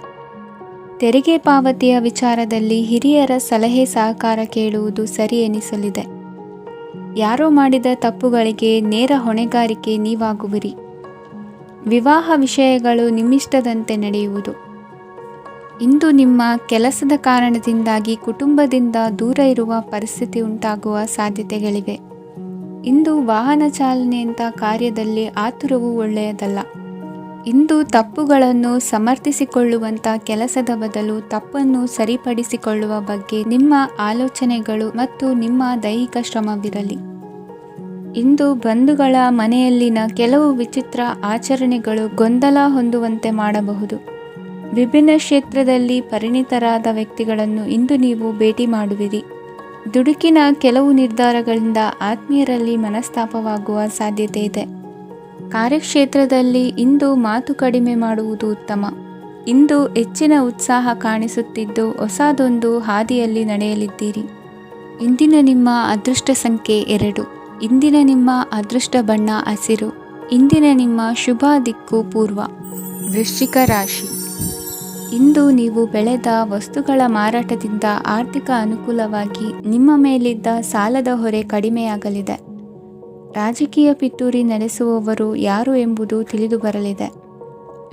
ತೆರಿಗೆ ಪಾವತಿಯ ವಿಚಾರದಲ್ಲಿ ಹಿರಿಯರ ಸಲಹೆ ಸಹಕಾರ ಕೇಳುವುದು ಸರಿ ಎನಿಸಲಿದೆ. ಯಾರೋ ಮಾಡಿದ ತಪ್ಪುಗಳಿಗೆ ನೇರ ಹೊಣೆಗಾರಿಕೆ ನೀವಾಗುವಿರಿ. ವಿವಾಹ ವಿಷಯಗಳು ನಿಮ್ಮಿಷ್ಟದಂತೆ ನಡೆಯುವುದು. ಇಂದು ನಿಮ್ಮ ಕೆಲಸದ ಕಾರಣದಿಂದಾಗಿ ಕುಟುಂಬದಿಂದ ದೂರ ಇರುವ ಪರಿಸ್ಥಿತಿ ಉಂಟಾಗುವ ಸಾಧ್ಯತೆಗಳಿವೆ. ಇಂದು ವಾಹನ ಚಾಲನೆಯಂಥ ಕಾರ್ಯದಲ್ಲಿ ಆತುರವು ಒಳ್ಳೆಯದಲ್ಲ. ಇಂದು ತಪ್ಪುಗಳನ್ನು ಸಮರ್ಥಿಸಿಕೊಳ್ಳುವಂಥ ಕೆಲಸದ ಬದಲು ತಪ್ಪನ್ನು ಸರಿಪಡಿಸಿಕೊಳ್ಳುವ ಬಗ್ಗೆ ನಿಮ್ಮ ಆಲೋಚನೆಗಳು ಮತ್ತು ನಿಮ್ಮ ದೈಹಿಕ ಶ್ರಮವಿರಲಿ. ಇಂದು ಬಂಧುಗಳ ಮನೆಯಲ್ಲಿನ ಕೆಲವು ವಿಚಿತ್ರ ಆಚರಣೆಗಳು ಗೊಂದಲ ಹೊಂದುವಂತೆ ಮಾಡಬಹುದು. ವಿಭಿನ್ನ ಕ್ಷೇತ್ರದಲ್ಲಿ ಪರಿಣಿತರಾದ ವ್ಯಕ್ತಿಗಳನ್ನು ಇಂದು ನೀವು ಭೇಟಿ ಮಾಡುವಿರಿ. ದುಡುಕಿನ ಕೆಲವು ನಿರ್ಧಾರಗಳಿಂದ ಆತ್ಮೀಯರಲ್ಲಿ ಮನಸ್ತಾಪವಾಗುವ ಸಾಧ್ಯತೆ ಇದೆ. ಕಾರ್ಯಕ್ಷೇತ್ರದಲ್ಲಿ ಇಂದು ಮಾತು ಕಡಿಮೆ ಮಾಡುವುದು ಉತ್ತಮ. ಇಂದು ಹೆಚ್ಚಿನ ಉತ್ಸಾಹ ಕಾಣಿಸುತ್ತಿದ್ದು ಹೊಸದೊಂದು ಹಾದಿಯಲ್ಲಿ ನಡೆಯಲಿದ್ದೀರಿ. ಇಂದಿನ ನಿಮ್ಮ ಅದೃಷ್ಟ ಸಂಖ್ಯೆ 2. ಇಂದಿನ ನಿಮ್ಮ ಅದೃಷ್ಟ ಬಣ್ಣ ಹಸಿರು. ಇಂದಿನ ನಿಮ್ಮ ಶುಭ ದಿಕ್ಕು ಪೂರ್ವ. ವೃಶ್ಚಿಕ ರಾಶಿ. ಇಂದು ನೀವು ಬೆಳೆದ ವಸ್ತುಗಳ ಮಾರಾಟದಿಂದ ಆರ್ಥಿಕ ಅನುಕೂಲವಾಗಿ ನಿಮ್ಮ ಮೇಲಿದ್ದ ಸಾಲದ ಹೊರೆ ಕಡಿಮೆಯಾಗಲಿದೆ. ರಾಜಕೀಯ ಪಿತೂರಿ ನಡೆಸುವವರು ಯಾರು ಎಂಬುದು ತಿಳಿದು ಬರಲಿದೆ.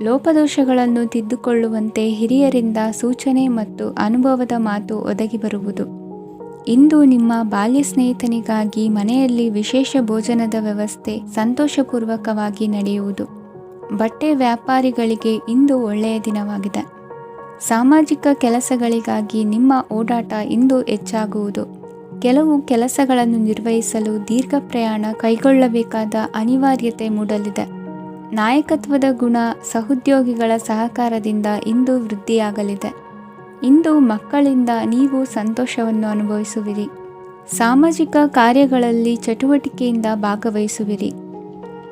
ಲೋಪದೋಷಗಳನ್ನು ತಿದ್ದುಕೊಳ್ಳುವಂತೆ ಹಿರಿಯರಿಂದ ಸೂಚನೆ ಮತ್ತು ಅನುಭವದ ಮಾತು ಒದಗಿ ಬರುವುದು. ಇಂದು ನಿಮ್ಮ ಬಾಲ್ಯ ಸ್ನೇಹಿತನಿಗಾಗಿ ಮನೆಯಲ್ಲಿ ವಿಶೇಷ ಭೋಜನದ ವ್ಯವಸ್ಥೆ ಸಂತೋಷಪೂರ್ವಕವಾಗಿ ನಡೆಯುವುದು. ಬಟ್ಟೆ ವ್ಯಾಪಾರಿಗಳಿಗೆ ಇಂದು ಒಳ್ಳೆಯ ದಿನವಾಗಿದೆ. ಸಾಮಾಜಿಕ ಕೆಲಸಗಳಿಗಾಗಿ ನಿಮ್ಮ ಓಡಾಟ ಇಂದು ಹೆಚ್ಚಾಗುವುದು. ಕೆಲವು ಕೆಲಸಗಳನ್ನು ನಿರ್ವಹಿಸಲು ದೀರ್ಘ ಪ್ರಯಾಣ ಕೈಗೊಳ್ಳಬೇಕಾದ ಅನಿವಾರ್ಯತೆ ಮೂಡಲಿದೆ. ನಾಯಕತ್ವದ ಗುಣ ಸಹೋದ್ಯೋಗಿಗಳ ಸಹಕಾರದಿಂದ ಇಂದು ವೃದ್ಧಿಯಾಗಲಿದೆ. ಇಂದು ಮಕ್ಕಳಿಂದ ನೀವು ಸಂತೋಷವನ್ನು ಅನುಭವಿಸುವಿರಿ. ಸಾಮಾಜಿಕ ಕಾರ್ಯಗಳಲ್ಲಿ ಚಟುವಟಿಕೆಯಿಂದ ಭಾಗವಹಿಸುವಿರಿ.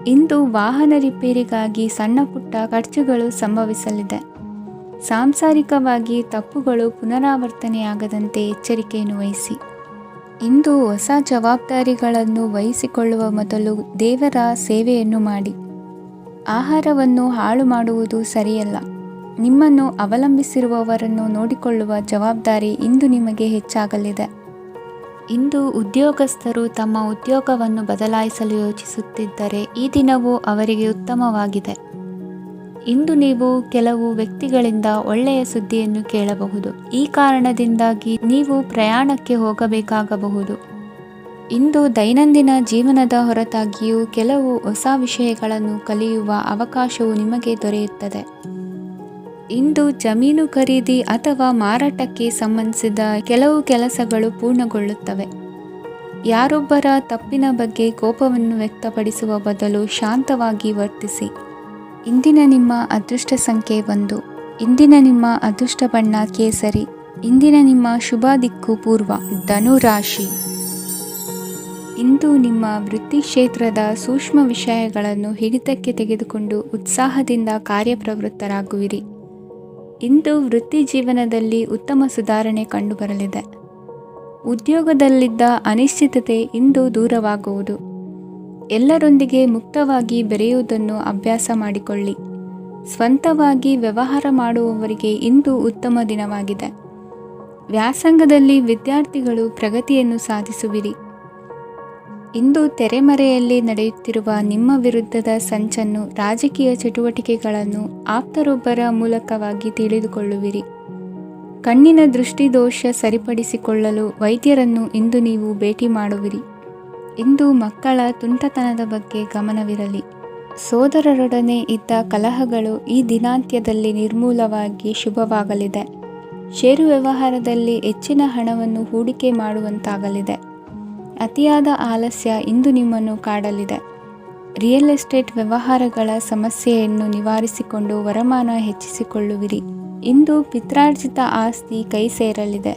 ಇಂದು ವಾಹನ ರಿಪೇರಿಗಾಗಿ ಸಣ್ಣ ಪುಟ್ಟ ಖರ್ಚುಗಳು ಸಂಭವಿಸಲಿದೆ. ಸಾಂಸಾರಿಕವಾಗಿ ತಪ್ಪುಗಳು ಪುನರಾವರ್ತನೆಯಾಗದಂತೆ ಎಚ್ಚರಿಕೆಯನ್ನು ವಹಿಸಿ. ಇಂದು ಹೊಸ ಜವಾಬ್ದಾರಿಗಳನ್ನು ವಹಿಸಿಕೊಳ್ಳುವ ಮೊದಲು ದೇವರ ಸೇವೆಯನ್ನು ಮಾಡಿ. ಆಹಾರವನ್ನು ಹಾಳು ಮಾಡುವುದು ಸರಿಯಲ್ಲ. ನಿಮ್ಮನ್ನು ಅವಲಂಬಿಸಿರುವವರನ್ನು ನೋಡಿಕೊಳ್ಳುವ ಜವಾಬ್ದಾರಿ ಇಂದು ನಿಮಗೆ ಹೆಚ್ಚಾಗಲಿದೆ. ಇಂದು ಉದ್ಯೋಗಸ್ಥರು ತಮ್ಮ ಉದ್ಯೋಗವನ್ನು ಬದಲಾಯಿಸಲು ಯೋಚಿಸುತ್ತಿದ್ದರೆ ಈ ದಿನವೂ ಅವರಿಗೆ ಉತ್ತಮವಾಗಿದೆ. ಇಂದು ನೀವು ಕೆಲವು ವ್ಯಕ್ತಿಗಳಿಂದ ಒಳ್ಳೆಯ ಸುದ್ದಿಯನ್ನು ಕೇಳಬಹುದು. ಈ ಕಾರಣದಿಂದಾಗಿ ನೀವು ಪ್ರಯಾಣಕ್ಕೆ ಹೋಗಬೇಕಾಗಬಹುದು. ಇಂದು ದೈನಂದಿನ ಜೀವನದ ಹೊರತಾಗಿಯೂ ಕೆಲವು ಹೊಸ ವಿಷಯಗಳನ್ನು ಕಲಿಯುವ ಅವಕಾಶವು ನಿಮಗೆ ದೊರೆಯುತ್ತದೆ. ಇಂದು ಜಮೀನು ಖರೀದಿ ಅಥವಾ ಮಾರಾಟಕ್ಕೆ ಸಂಬಂಧಿಸಿದ ಕೆಲವು ಕೆಲಸಗಳು ಪೂರ್ಣಗೊಳ್ಳುತ್ತವೆ. ಯಾರೊಬ್ಬರ ತಪ್ಪಿನ ಬಗ್ಗೆ ಕೋಪವನ್ನು ವ್ಯಕ್ತಪಡಿಸುವ ಬದಲು ಶಾಂತವಾಗಿ ವರ್ತಿಸಿ. ಇಂದಿನ ನಿಮ್ಮ ಅದೃಷ್ಟ ಸಂಖ್ಯೆ 1. ಇಂದಿನ ನಿಮ್ಮ ಅದೃಷ್ಟ ಬಣ್ಣ ಕೇಸರಿ. ಇಂದಿನ ನಿಮ್ಮ ಶುಭ ದಿಕ್ಕು ಪೂರ್ವ. ಧನು ರಾಶಿ. ಇಂದು ನಿಮ್ಮ ವೃತ್ತಿ ಕ್ಷೇತ್ರದ ಸೂಕ್ಷ್ಮ ವಿಷಯಗಳನ್ನು ಹಿಡಿತಕ್ಕೆ ತೆಗೆದುಕೊಂಡು ಉತ್ಸಾಹದಿಂದ ಕಾರ್ಯಪ್ರವೃತ್ತರಾಗುವಿರಿ. ಇಂದು ವೃತ್ತಿ ಜೀವನದಲ್ಲಿ ಉತ್ತಮ ಸುಧಾರಣೆ ಕಂಡುಬರಲಿದೆ. ಉದ್ಯೋಗದಲ್ಲಿದ್ದ ಅನಿಶ್ಚಿತತೆ ಇಂದು ದೂರವಾಗುವುದು. ಎಲ್ಲರೊಂದಿಗೆ ಮುಕ್ತವಾಗಿ ಬೆರೆಯುವುದನ್ನು ಅಭ್ಯಾಸ ಮಾಡಿಕೊಳ್ಳಿ. ಸ್ವಂತವಾಗಿ ವ್ಯವಹಾರ ಮಾಡುವವರಿಗೆ ಇಂದು ಉತ್ತಮ ದಿನವಾಗಿದೆ. ವ್ಯಾಸಂಗದಲ್ಲಿ ವಿದ್ಯಾರ್ಥಿಗಳು ಪ್ರಗತಿಯನ್ನು ಸಾಧಿಸುವಿರಿ. ಇಂದು ತೆರೆಮರೆಯಲ್ಲಿ ನಡೆಯುತ್ತಿರುವ ನಿಮ್ಮ ವಿರುದ್ಧದ ಸಂಚನ್ನು, ರಾಜಕೀಯ ಚಟುವಟಿಕೆಗಳನ್ನು ಆಪ್ತರೊಬ್ಬರ ಮೂಲಕವಾಗಿ ತಿಳಿದುಕೊಳ್ಳುವಿರಿ. ಕಣ್ಣಿನ ದೃಷ್ಟಿದೋಷ ಸರಿಪಡಿಸಿಕೊಳ್ಳಲು ವೈದ್ಯರನ್ನು ಇಂದು ನೀವು ಭೇಟಿ ಮಾಡುವಿರಿ. ಇಂದು ಮಕ್ಕಳ ತುಂಟತನದ ಬಗ್ಗೆ ಗಮನವಿರಲಿ. ಸೋದರರೊಡನೆ ಇದ್ದ ಕಲಹಗಳು ಈ ದಿನಾಂತ್ಯದಲ್ಲಿ ನಿರ್ಮೂಲವಾಗಿ ಶುಭವಾಗಲಿದೆ. ಷೇರು ವ್ಯವಹಾರದಲ್ಲಿ ಹೆಚ್ಚಿನ ಹಣವನ್ನು ಹೂಡಿಕೆ ಮಾಡುವಂತಾಗಲಿದೆ. ಅತಿಯಾದ ಆಲಸ್ಯ ಇಂದು ನಿಮ್ಮನ್ನು ಕಾಡಲಿದೆ. ರಿಯಲ್ ಎಸ್ಟೇಟ್ ವ್ಯವಹಾರಗಳ ಸಮಸ್ಯೆಯನ್ನು ನಿವಾರಿಸಿಕೊಂಡು ವರಮಾನ ಹೆಚ್ಚಿಸಿಕೊಳ್ಳುವಿರಿ. ಇಂದು ಪಿತ್ರಾರ್ಜಿತ ಆಸ್ತಿ ಕೈ ಸೇರಲಿದೆ.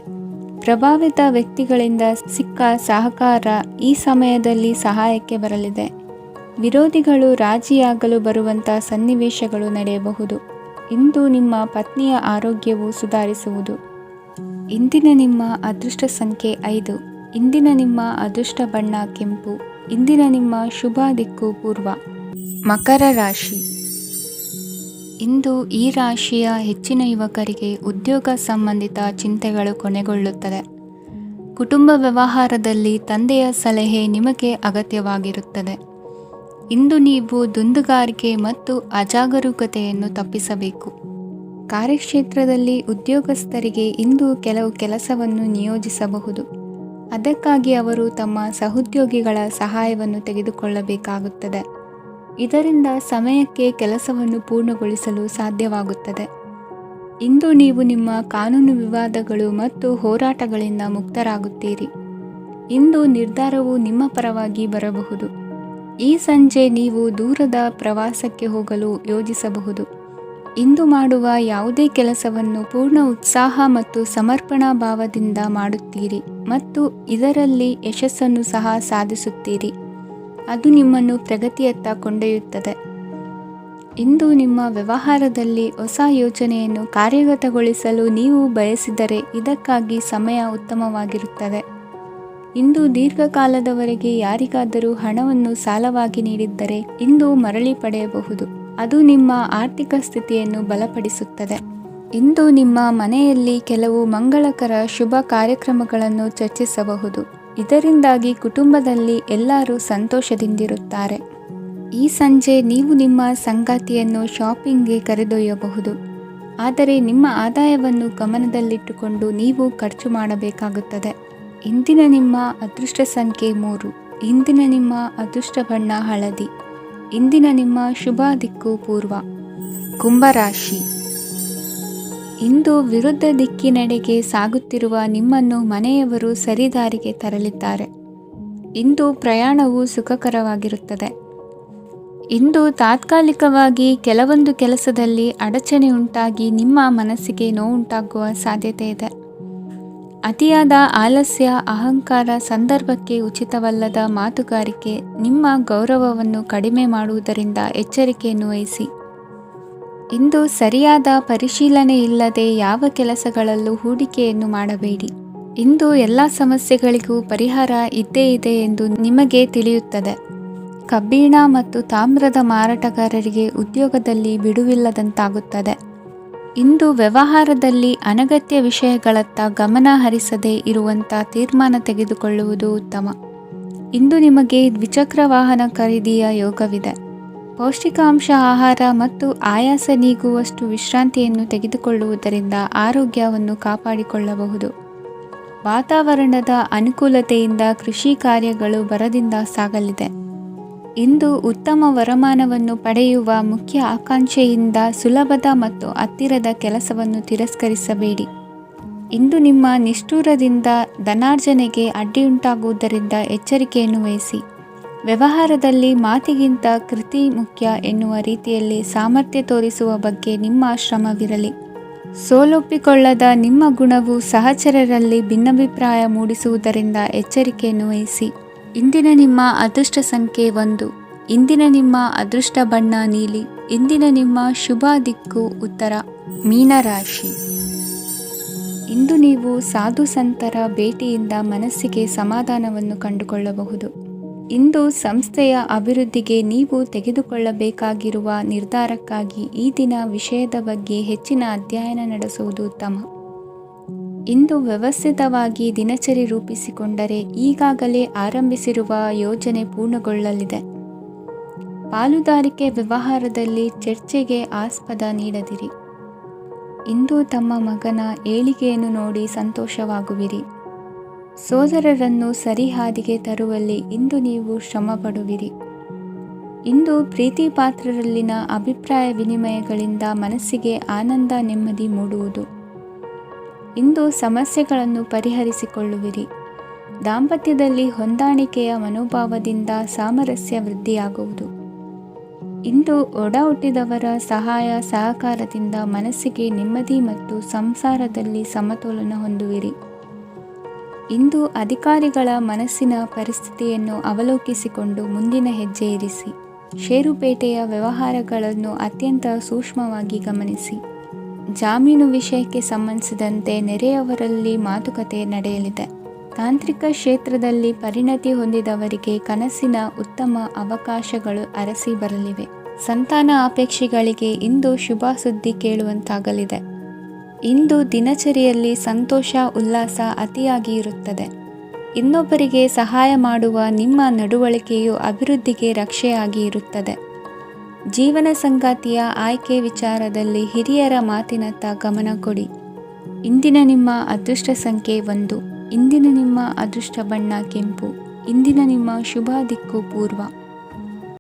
ಪ್ರಭಾವಿತ ವ್ಯಕ್ತಿಗಳಿಂದ ಸಿಕ್ಕ ಸಹಕಾರ ಈ ಸಮಯದಲ್ಲಿ ಸಹಾಯಕ್ಕೆ ಬರಲಿದೆ. ವಿರೋಧಿಗಳು ರಾಜಿಯಾಗಲು ಬರುವಂಥ ಸನ್ನಿವೇಶಗಳು ನಡೆಯಬಹುದು. ಇಂದು ನಿಮ್ಮ ಪತ್ನಿಯ ಆರೋಗ್ಯವು ಸುಧಾರಿಸುವುದು. ಇಂದಿನ ನಿಮ್ಮ ಅದೃಷ್ಟ ಸಂಖ್ಯೆ 5. ಇಂದಿನ ನಿಮ್ಮ ಅದೃಷ್ಟ ಬಣ್ಣ ಕೆಂಪು. ಇಂದಿನ ನಿಮ್ಮ ಶುಭ ದಿಕ್ಕು ಪೂರ್ವ. ಮಕರ ರಾಶಿ. ಇಂದು ಈ ರಾಶಿಯ ಹೆಚ್ಚಿನ ಯುವಕರಿಗೆ ಉದ್ಯೋಗ ಸಂಬಂಧಿತ ಚಿಂತೆಗಳು ಕೊನೆಗೊಳ್ಳುತ್ತದೆ. ಕುಟುಂಬ ವ್ಯವಹಾರದಲ್ಲಿ ತಂದೆಯ ಸಲಹೆ ನಿಮಗೆ ಅಗತ್ಯವಾಗಿರುತ್ತದೆ. ಇಂದು ನೀವು ದುಂದುಗಾರಿಕೆ ಮತ್ತು ಅಜಾಗರೂಕತೆಯನ್ನು ತಪ್ಪಿಸಬೇಕು. ಕಾರ್ಯಕ್ಷೇತ್ರದಲ್ಲಿ ಉದ್ಯೋಗಸ್ಥರಿಗೆ ಇಂದು ಕೆಲವು ಕೆಲಸವನ್ನು ನಿಯೋಜಿಸಬಹುದು. ಅದಕ್ಕಾಗಿ ಅವರು ತಮ್ಮ ಸಹೋದ್ಯೋಗಿಗಳ ಸಹಾಯವನ್ನು ತೆಗೆದುಕೊಳ್ಳಬೇಕಾಗುತ್ತದೆ. ಇದರಿಂದ ಸಮಯಕ್ಕೆ ಕೆಲಸವನ್ನು ಪೂರ್ಣಗೊಳಿಸಲು ಸಾಧ್ಯವಾಗುತ್ತದೆ. ಇಂದು ನೀವು ನಿಮ್ಮ ಕಾನೂನು ವಿವಾದಗಳು ಮತ್ತು ಹೋರಾಟಗಳಿಂದ ಮುಕ್ತರಾಗುತ್ತೀರಿ. ಇಂದು ನಿರ್ಧಾರವು ನಿಮ್ಮ ಪರವಾಗಿ ಬರಬಹುದು. ಈ ಸಂಜೆ ನೀವು ದೂರದ ಪ್ರವಾಸಕ್ಕೆ ಹೋಗಲು ಯೋಜಿಸಬಹುದು. ಇಂದು ಮಾಡುವ ಯಾವುದೇ ಕೆಲಸವನ್ನು ಪೂರ್ಣ ಉತ್ಸಾಹ ಮತ್ತು ಸಮರ್ಪಣಾ ಭಾವದಿಂದ ಮಾಡುತ್ತೀರಿ ಮತ್ತು ಇದರಲ್ಲಿ ಯಶಸ್ಸನ್ನು ಸಹ ಸಾಧಿಸುತ್ತೀರಿ. ಅದು ನಿಮ್ಮನ್ನು ಪ್ರಗತಿಯತ್ತ ಕೊಂಡೊಯ್ಯುತ್ತದೆ. ಇಂದು ನಿಮ್ಮ ವ್ಯವಹಾರದಲ್ಲಿ ಹೊಸ ಯೋಜನೆಯನ್ನು ಕಾರ್ಯಗತಗೊಳಿಸಲು ನೀವು ಬಯಸಿದರೆ ಇದಕ್ಕಾಗಿ ಸಮಯ ಉತ್ತಮವಾಗಿರುತ್ತದೆ. ಇಂದು ದೀರ್ಘಕಾಲದವರೆಗೆ ಯಾರಿಗಾದರೂ ಹಣವನ್ನು ಸಾಲವಾಗಿ ನೀಡಿದ್ದರೆ ಇಂದು ಮರಳಿ ಪಡೆಯಬಹುದು. ಅದು ನಿಮ್ಮ ಆರ್ಥಿಕ ಸ್ಥಿತಿಯನ್ನು ಬಲಪಡಿಸುತ್ತದೆ. ಇಂದು ನಿಮ್ಮ ಮನೆಯಲ್ಲಿ ಕೆಲವು ಮಂಗಳಕರ ಶುಭ ಕಾರ್ಯಕ್ರಮಗಳನ್ನು ಚರ್ಚಿಸಬಹುದು. ಇದರಿಂದಾಗಿ ಕುಟುಂಬದಲ್ಲಿ ಎಲ್ಲರೂ ಸಂತೋಷದಿಂದಿರುತ್ತಾರೆ. ಈ ಸಂಜೆ ನೀವು ನಿಮ್ಮ ಸಂಗಾತಿಯನ್ನು ಶಾಪಿಂಗ್ಗೆ ಕರೆದೊಯ್ಯಬಹುದು. ಆದರೆ ನಿಮ್ಮ ಆದಾಯವನ್ನು ಗಮನದಲ್ಲಿಟ್ಟುಕೊಂಡು ನೀವು ಖರ್ಚು ಮಾಡಬೇಕಾಗುತ್ತದೆ. ಇಂದಿನ ನಿಮ್ಮ ಅದೃಷ್ಟ ಸಂಖ್ಯೆ 3. ಇಂದಿನ ನಿಮ್ಮ ಅದೃಷ್ಟ ಬಣ್ಣ ಹಳದಿ. ಇಂದಿನ ನಿಮ್ಮ ಶುಭ ದಿಕ್ಕು ಪೂರ್ವ. ಕುಂಭರಾಶಿ. ಇಂದು ವಿರುದ್ಧ ದಿಕ್ಕಿನೆಡೆಗೆ ಸಾಗುತ್ತಿರುವ ನಿಮ್ಮನ್ನು ಮನೆಯವರು ಸರಿದಾರಿಗೆ ತರಲಿದ್ದಾರೆ. ಇಂದು ಪ್ರಯಾಣವು ಸುಖಕರವಾಗಿರುತ್ತದೆ. ಇಂದು ತಾತ್ಕಾಲಿಕವಾಗಿ ಕೆಲವೊಂದು ಕೆಲಸದಲ್ಲಿ ಅಡಚಣೆ ಉಂಟಾಗಿ ನಿಮ್ಮ ಮನಸ್ಸಿಗೆ ನೋವುಂಟಾಗುವ ಸಾಧ್ಯತೆ ಇದೆ. ಅತಿಯಾದ ಆಲಸ್ಯ, ಅಹಂಕಾರ, ಸಂದರ್ಭಕ್ಕೆ ಉಚಿತವಲ್ಲದ ಮಾತುಗಾರಿಕೆ ನಿಮ್ಮ ಗೌರವವನ್ನು ಕಡಿಮೆ ಮಾಡುವುದರಿಂದ ಎಚ್ಚರಿಕೆಯನ್ನು ವಹಿಸಿ. ಇಂದು ಸರಿಯಾದ ಪರಿಶೀಲನೆ ಇಲ್ಲದೆ ಯಾವ ಕೆಲಸಗಳಲ್ಲೂ ಹೂಡಿಕೆಯನ್ನು ಮಾಡಬೇಡಿ. ಇಂದು ಎಲ್ಲ ಸಮಸ್ಯೆಗಳಿಗೂ ಪರಿಹಾರ ಇದ್ದೇ ಇದೆ ಎಂದು ನಿಮಗೆ ತಿಳಿಯುತ್ತದೆ. ಕಬ್ಬಿಣ ಮತ್ತು ತಾಮ್ರದ ಮಾರಾಟಗಾರರಿಗೆ ಉದ್ಯೋಗದಲ್ಲಿ ಬಿಡುವಿಲ್ಲದಂತಾಗುತ್ತದೆ. ಇಂದು ವ್ಯವಹಾರದಲ್ಲಿ ಅನಗತ್ಯ ವಿಷಯಗಳತ್ತ ಗಮನ ಹರಿಸದೇ ಇರುವಂಥ ತೀರ್ಮಾನ ತೆಗೆದುಕೊಳ್ಳುವುದು ಉತ್ತಮ. ಇಂದು ನಿಮಗೆ ದ್ವಿಚಕ್ರ ವಾಹನ ಖರೀದಿಯ ಯೋಗವಿದೆ. ಪೌಷ್ಟಿಕಾಂಶ ಆಹಾರ ಮತ್ತು ಆಯಾಸ ನೀಗುವಷ್ಟು ವಿಶ್ರಾಂತಿಯನ್ನು ತೆಗೆದುಕೊಳ್ಳುವುದರಿಂದ ಆರೋಗ್ಯವನ್ನು ಕಾಪಾಡಿಕೊಳ್ಳಬಹುದು. ವಾತಾವರಣದ ಅನುಕೂಲತೆಯಿಂದ ಕೃಷಿ ಕಾರ್ಯಗಳು ಬರದಿಂದ ಸಾಗಲಿದೆ. ಇಂದು ಉತ್ತಮ ವರಮಾನವನ್ನು ಪಡೆಯುವ ಮುಖ್ಯ ಆಕಾಂಕ್ಷೆಯಿಂದ ಸುಲಭದ ಮತ್ತು ಹತ್ತಿರದ ಕೆಲಸವನ್ನು ತಿರಸ್ಕರಿಸಬೇಡಿ. ಇಂದು ನಿಮ್ಮ ನಿಷ್ಠುರದಿಂದ ಧನಾರ್ಜನೆಗೆ ಅಡ್ಡಿಯುಂಟಾಗುವುದರಿಂದ ಎಚ್ಚರಿಕೆಯನ್ನು ವಹಿಸಿ. ವ್ಯವಹಾರದಲ್ಲಿ ಮಾತಿಗಿಂತ ಕೃತಿ ಮುಖ್ಯ ಎನ್ನುವ ರೀತಿಯಲ್ಲಿ ಸಾಮರ್ಥ್ಯ ತೋರಿಸುವ ಬಗ್ಗೆ ನಿಮ್ಮ ಶ್ರಮವಿರಲಿ. ಸೋಲೊಪ್ಪಿಕೊಳ್ಳದ ನಿಮ್ಮ ಗುಣವು ಸಹಚರರಲ್ಲಿ ಭಿನ್ನಾಭಿಪ್ರಾಯ ಮೂಡಿಸುವುದರಿಂದ ಎಚ್ಚರಿಕೆಯನ್ನು ವಹಿಸಿ. ಇಂದಿನ ನಿಮ್ಮ ಅದೃಷ್ಟ ಸಂಖ್ಯೆ 1. ಇಂದಿನ ನಿಮ್ಮ ಅದೃಷ್ಟ ಬಣ್ಣ ನೀಲಿ. ಇಂದಿನ ನಿಮ್ಮ ಶುಭ ದಿಕ್ಕು ಉತ್ತರ. ಮೀನರಾಶಿ. ಇಂದು ನೀವು ಸಾಧು ಸಂತರ ಭೇಟಿಯಿಂದ ಮನಸ್ಸಿಗೆ ಸಮಾಧಾನವನ್ನು ಕಂಡುಕೊಳ್ಳಬಹುದು. ಇಂದು ಸಂಸ್ಥೆಯ ಅಭಿವೃದ್ಧಿಗೆ ನೀವು ತೆಗೆದುಕೊಳ್ಳಬೇಕಾಗಿರುವ ನಿರ್ಧಾರಕ್ಕಾಗಿ ಈ ದಿನ ವಿಷಯದ ಬಗ್ಗೆ ಹೆಚ್ಚಿನ ಅಧ್ಯಯನ ನಡೆಸುವುದು ಉತ್ತಮ. ಇಂದು ವ್ಯವಸ್ಥಿತವಾಗಿ ದಿನಚರಿ ರೂಪಿಸಿಕೊಂಡರೆ ಈಗಾಗಲೇ ಆರಂಭಿಸಿರುವ ಯೋಜನೆ ಪೂರ್ಣಗೊಳ್ಳಲಿದೆ. ಪಾಲುದಾರಿಕೆ ವ್ಯವಹಾರದಲ್ಲಿ ಚರ್ಚೆಗೆ ಆಸ್ಪದ ನೀಡದಿರಿ. ಇಂದು ತಮ್ಮ ಮಗನ ಏಳಿಗೆಯನ್ನು ನೋಡಿ ಸಂತೋಷವಾಗುವಿರಿ. ಸೋದರರನ್ನು ಸರಿಹಾದಿಗೆ ತರುವಲ್ಲಿ ಇಂದು ನೀವು ಶ್ರಮಪಡುವಿರಿ. ಇಂದು ಪ್ರೀತಿ ಪಾತ್ರರಲ್ಲಿನ ಅಭಿಪ್ರಾಯ ವಿನಿಮಯಗಳಿಂದ ಮನಸ್ಸಿಗೆ ಆನಂದ, ನೆಮ್ಮದಿ ಮೂಡುವುದು. ಇಂದು ಸಮಸ್ಯೆಗಳನ್ನು ಪರಿಹರಿಸಿಕೊಳ್ಳುವಿರಿ. ದಾಂಪತ್ಯದಲ್ಲಿ ಹೊಂದಾಣಿಕೆಯ ಮನೋಭಾವದಿಂದ ಸಾಮರಸ್ಯ ವೃದ್ಧಿಯಾಗುವುದು. ಇಂದು ಒಡ ಹುಟ್ಟಿದವರ ಸಹಾಯ ಸಹಕಾರದಿಂದ ಮನಸ್ಸಿಗೆ ನೆಮ್ಮದಿ ಮತ್ತು ಸಂಸಾರದಲ್ಲಿ ಸಮತೋಲನ ಹೊಂದುವಿರಿ. ಇಂದು ಅಧಿಕಾರಿಗಳ ಮನಸ್ಸಿನ ಪರಿಸ್ಥಿತಿಯನ್ನು ಅವಲೋಕಿಸಿಕೊಂಡು ಮುಂದಿನ ಹೆಜ್ಜೆ ಇರಿಸಿ. ಷೇರುಪೇಟೆಯ ವ್ಯವಹಾರಗಳನ್ನು ಅತ್ಯಂತ ಸೂಕ್ಷ್ಮವಾಗಿ ಗಮನಿಸಿ. ಜಾಮೀನು ವಿಷಯಕ್ಕೆ ಸಂಬಂಧಿಸಿದಂತೆ ನೆರೆಯವರಲ್ಲಿ ಮಾತುಕತೆ ನಡೆಯಲಿದೆ. ತಾಂತ್ರಿಕ ಕ್ಷೇತ್ರದಲ್ಲಿ ಪರಿಣತಿ ಹೊಂದಿದವರಿಗೆ ಕನಸಿನ ಉತ್ತಮ ಅವಕಾಶಗಳು ಅರಸಿ ಬರಲಿವೆ. ಸಂತಾನ ಅಪೇಕ್ಷೆಗಳಿಗೆ ಇಂದು ಶುಭ ಸುದ್ದಿ ಕೇಳುವಂತಾಗಲಿದೆ. ಇಂದು ದಿನಚರಿಯಲ್ಲಿ ಸಂತೋಷ, ಉಲ್ಲಾಸ ಅತಿಯಾಗಿ ಇರುತ್ತದೆ. ಇನ್ನೊಬ್ಬರಿಗೆ ಸಹಾಯ ಮಾಡುವ ನಿಮ್ಮ ನಡವಳಿಕೆಯು ಅಭಿವೃದ್ಧಿಗೆ ರಕ್ಷೆಯಾಗಿ ಇರುತ್ತದೆ. ಜೀವನ ಸಂಗಾತಿಯ ಆಯ್ಕೆ ವಿಚಾರದಲ್ಲಿ ಹಿರಿಯರ ಮಾತಿನತ್ತ ಗಮನ ಕೊಡಿ. ಇಂದಿನ ನಿಮ್ಮ ಅದೃಷ್ಟ ಸಂಖ್ಯೆ 1. ಇಂದಿನ ನಿಮ್ಮ ಅದೃಷ್ಟ ಬಣ್ಣ ಕೆಂಪು. ಇಂದಿನ ನಿಮ್ಮ ಶುಭ ದಿಕ್ಕು ಪೂರ್ವ.